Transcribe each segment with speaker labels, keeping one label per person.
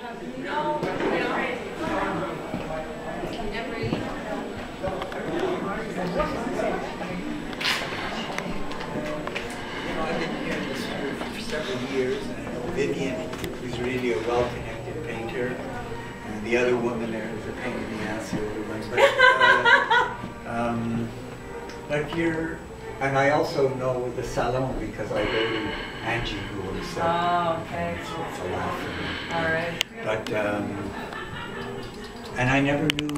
Speaker 1: I've been here this year for several years, and I know Vivian, who's really a well-connected painter, and the other woman there is a pain in the ass, the older one. But you're, and I also know the salon because I go to Angie, who was
Speaker 2: okay.
Speaker 1: It's a laugh for me.
Speaker 2: All right.
Speaker 1: But, and I never knew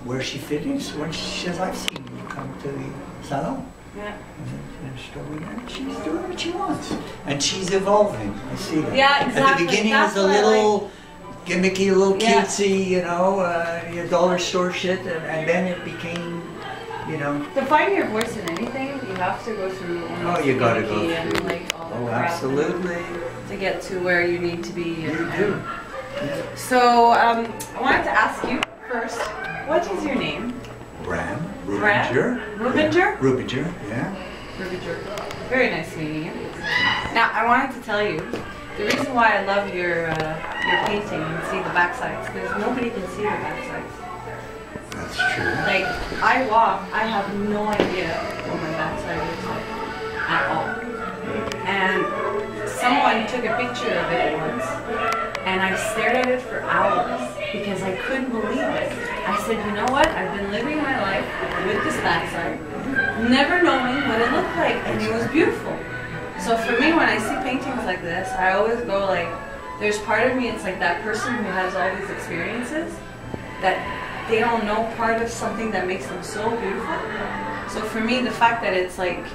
Speaker 1: where she fit in. So when she says, I've seen you come to the salon.
Speaker 2: Yeah.
Speaker 1: And she's doing what she wants. And she's evolving. I see that.
Speaker 2: Yeah, exactly.
Speaker 1: At the beginning it was a little gimmicky, a little cutesy, you know, your dollar store shit. And then it became, you know.
Speaker 2: To find your voice in anything, you have to go through.
Speaker 1: Oh, you gotta go through.
Speaker 2: And, like, all the crap
Speaker 1: absolutely.
Speaker 2: To get to where you need to be.
Speaker 1: You do.
Speaker 2: So, I wanted to ask you first, what is your name?
Speaker 1: Bram Rubinger.
Speaker 2: Rubinger?
Speaker 1: Rubinger, yeah.
Speaker 2: Rubinger. Very nice meeting you. Now, I wanted to tell you, the reason why I love your painting and see the backsides, because nobody can see the backsides.
Speaker 1: That's true.
Speaker 2: Like, I walk, I have no idea what my backside looks like at all. And someone took a picture of it once, and I stared at it for hours because I couldn't believe it. I said, you know what? I've been living my life with this backside, never knowing what it looked like, and it was beautiful. So for me, when I see paintings like this, I always go like, there's part of me, it's like that person who has all these experiences that they don't know part of something that makes them so beautiful. So for me, the fact that it's like,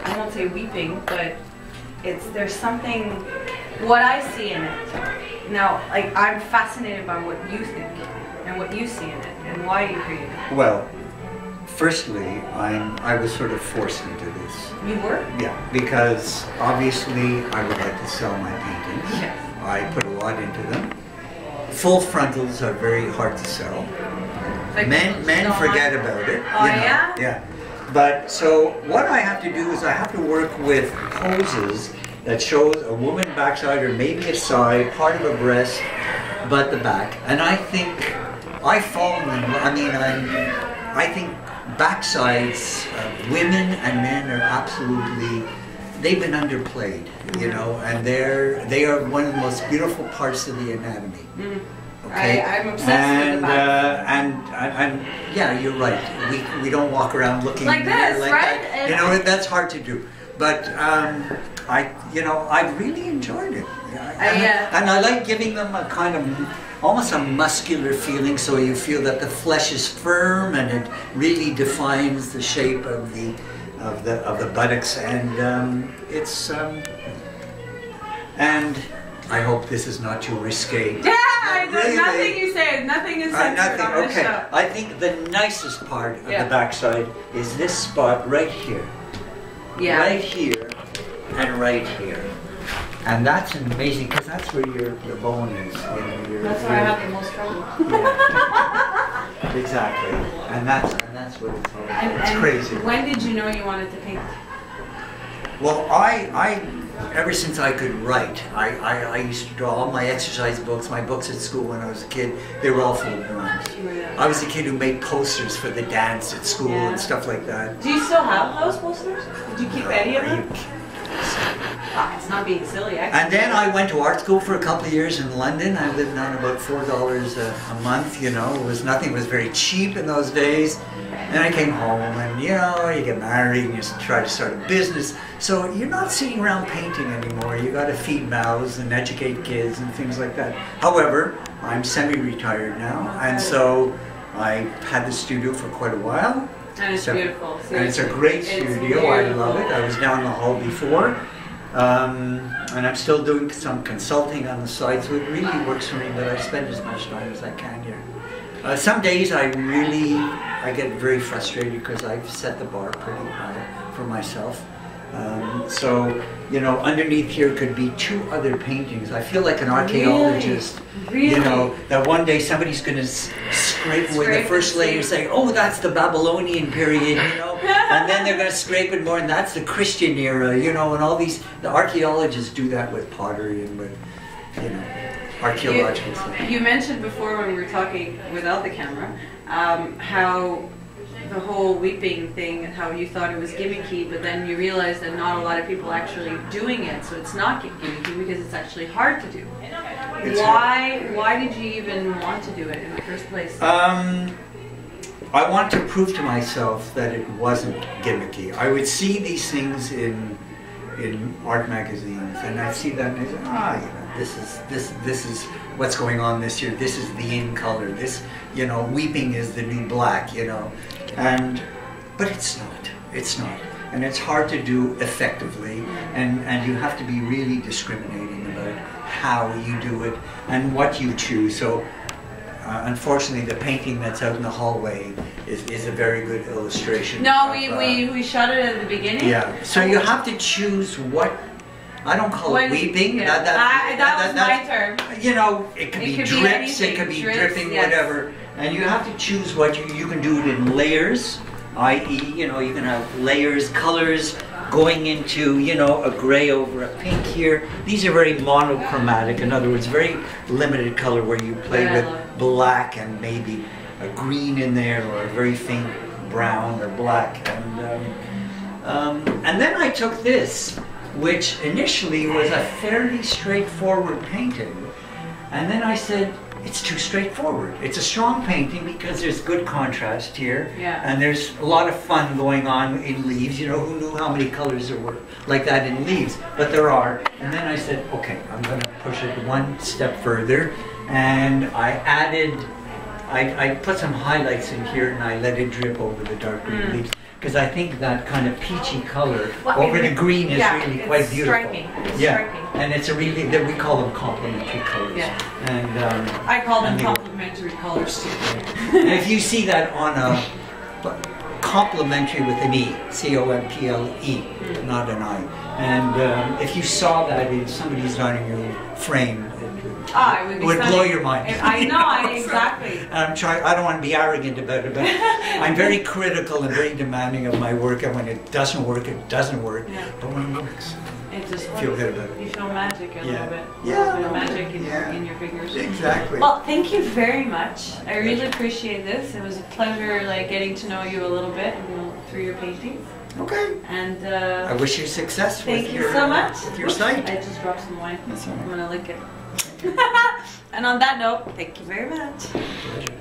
Speaker 2: I won't say weeping, but there's something, what I see in it. Now, like, I'm fascinated by what you think and what you see in it and why you created it.
Speaker 1: Well, firstly, I was sort of forced into this.
Speaker 2: You were?
Speaker 1: Yeah, because obviously I would like to sell my paintings.
Speaker 2: Yes.
Speaker 1: I put a lot into them. Full frontals are very hard to sell.
Speaker 2: Like
Speaker 1: Men forget about it.
Speaker 2: Oh, yeah?
Speaker 1: Yeah. But so what I have to do is I have to work with poses that shows a woman backside or maybe a side, part of a breast, but the back. And I think I've fallen in love. I mean, I think backsides of women and men are absolutely, they've been underplayed, you know, and they are one of the most beautiful parts of the anatomy.
Speaker 2: Mm.
Speaker 1: Okay?
Speaker 2: I'm obsessed with the back.
Speaker 1: And yeah, you're right. We don't walk around looking
Speaker 2: like this,
Speaker 1: like
Speaker 2: right?
Speaker 1: that. You know, that's hard to do. But I really enjoyed it. And I like giving them a kind of almost a muscular feeling, so you feel that the flesh is firm and it really defines the shape of the buttocks, and it's and I hope this is not too risque.
Speaker 2: Yeah,
Speaker 1: really,
Speaker 2: nothing you say, nothing is censored on this show.
Speaker 1: I think the nicest part of the backside is this spot right here.
Speaker 2: Yeah.
Speaker 1: Right here and right here. And that's amazing because that's where your bone is.
Speaker 2: That's where I have the most trouble.
Speaker 1: Yeah. Exactly. And that's what it's all about. It's crazy.
Speaker 2: When did you know you wanted to paint?
Speaker 1: Well, I ever since I could write, I used to draw all my exercise books, my books at school when I was a kid, they were all full of drawings. I was a kid who made posters for the dance at school and stuff like that.
Speaker 2: Do you still have those posters? Did you keep any of them? It's not being silly, actually.
Speaker 1: And then I went to art school for a couple of years in London. I lived on about $4 a month, you know. It was nothing, it was very cheap in those days. And I came home and, you know, you get married and you try to start a business. So you're not sitting around painting anymore. You got to feed mouths and educate kids and things like that. However, I'm semi-retired now, and so I had the studio for quite a while.
Speaker 2: And it's beautiful. Seriously.
Speaker 1: And it's a great studio. I love it. I was down the hall before. And I'm still doing some consulting on the side, so it really works for me that I spend as much time as I can here. Some days I get very frustrated because I've set the bar pretty high for myself. So, you know, underneath here could be 2 other paintings. I feel like an archaeologist, you know, that one day somebody's going to scrape away the first layer and say, oh, that's the Babylonian period, you know, and then they're going to scrape it more and that's the Christian era, you know, and all these, the archaeologists do that with pottery and with, you know. archaeological site.
Speaker 2: You mentioned before when we were talking without the camera, how the whole weeping thing, how you thought it was gimmicky, but then you realized that not a lot of people actually doing it, so it's not gimmicky because it's actually hard to do. Why did you even want to do it in the first place?
Speaker 1: I want to prove to myself that it wasn't gimmicky. I would see these things in art magazines, and I'd see that and I'd say, this is what's going on this year. This is the in color. This, weeping is the new black. But it's not. It's not, and it's hard to do effectively, and you have to be really discriminating about how you do it and what you choose. So. Unfortunately, the painting that's out in the hallway is a very good illustration.
Speaker 2: No, we shot it at the beginning.
Speaker 1: Yeah, so you have to choose what, I don't call it weeping.
Speaker 2: Yeah. That was my term.
Speaker 1: It could be drips, it could be dripping, yes. Whatever. And you have to choose what you can do it in layers, i.e., you can have layers, colors, going into, a gray over a pink here. These are very monochromatic, in other words, very limited color where you play with black and maybe a green in there or a very faint brown or black. And then I took this, which initially was a fairly straightforward painting, and then I said, it's too straightforward. It's a strong painting because there's good contrast here, and there's a lot of fun going on in leaves. Who knew how many colors there were like that in leaves? But there are. And then I said, okay, I'm going to push it one step further, and I put some highlights in here, and I let it drip over the dark green leaves. Because I think that kind of peachy color over the green is really quite beautiful.
Speaker 2: Striking. It's striking.
Speaker 1: And it's a really, we call them complementary colors.
Speaker 2: Yeah.
Speaker 1: And
Speaker 2: I call them complementary colors too.
Speaker 1: And if you see that on a complementary with an E, C-O-M-P-L-E, not an I. And if you saw that in somebody's dining room frame, it would blow your mind.
Speaker 2: I know, exactly.
Speaker 1: I don't want to be arrogant about it, but I'm very critical and very demanding of my work, and when it doesn't work, it doesn't work. Yeah. But when it works,
Speaker 2: it just
Speaker 1: feel good about it.
Speaker 2: You feel magic a little bit.
Speaker 1: Yeah.
Speaker 2: You feel magic in your figures.
Speaker 1: Exactly.
Speaker 2: Well, thank you very much. I really appreciate this. It was a pleasure getting to know you a little bit through your paintings.
Speaker 1: Okay.
Speaker 2: And
Speaker 1: I wish you success with your site.
Speaker 2: I just dropped some wine.
Speaker 1: That's all right.
Speaker 2: I'm gonna lick it. And on that note, thank you very much.
Speaker 1: Pleasure.